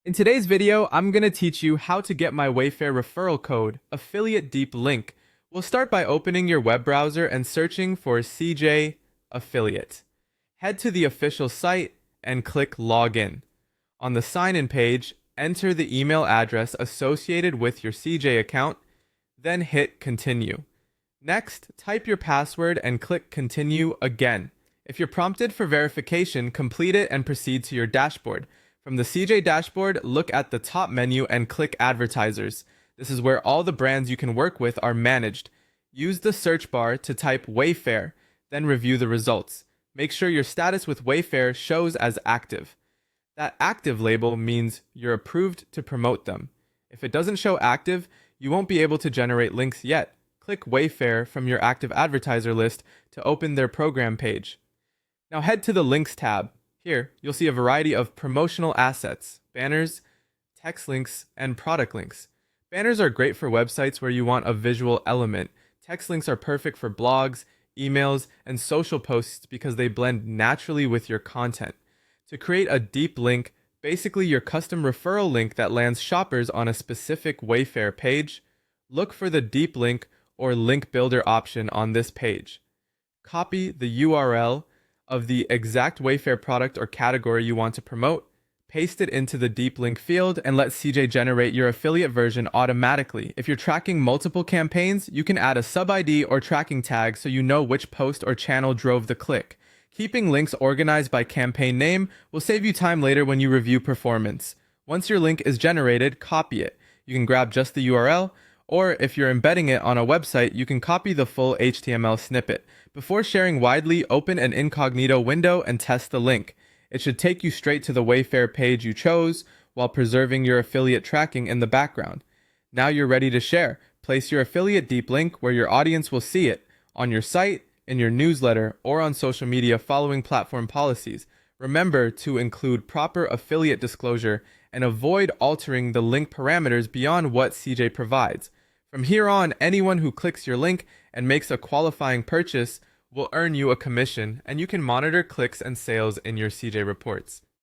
In today's video, I'm going to teach you how to get my Wayfair referral code, affiliate deep link. We'll start by opening your web browser and searching for CJ Affiliate. Head to the official site and click Login. On the sign-in page, enter the email address associated with your CJ account, then hit Continue. Next, type your password and click Continue again. If you're prompted for verification, complete it and proceed to your dashboard. From the CJ dashboard, look at the top menu and click Advertisers. This is where all the brands you can work with are managed. Use the search bar to type Wayfair, then review the results. Make sure your status with Wayfair shows as active. That active label means you're approved to promote them. If it doesn't show active, you won't be able to generate links yet. Click Wayfair from your active advertiser list to open their program page. Now head to the Links tab. Here, you'll see a variety of promotional assets, banners, text links, and product links. Banners are great for websites where you want a visual element. Text links are perfect for blogs, emails, and social posts because they blend naturally with your content. To create a deep link, basically your custom referral link that lands shoppers on a specific Wayfair page, look for the deep link or link builder option on this page. Copy the URL of the exact Wayfair product or category you want to promote, paste it into the deep link field, and let CJ generate your affiliate version automatically. If you're tracking multiple campaigns, you can add a sub-ID or tracking tag so you know which post or channel drove the click. Keeping links organized by campaign name will save you time later when you review performance. Once your link is generated, copy it. You can grab just the URL, or if you're embedding it on a website, you can copy the full HTML snippet. Before sharing widely, open an incognito window and test the link. It should take you straight to the Wayfair page you chose while preserving your affiliate tracking in the background. Now you're ready to share. Place your affiliate deep link where your audience will see it, on your site, in your newsletter, or on social media following platform policies. Remember to include proper affiliate disclosure and avoid altering the link parameters beyond what CJ provides. From here on, anyone who clicks your link and makes a qualifying purchase will earn you a commission, and you can monitor clicks and sales in your CJ reports.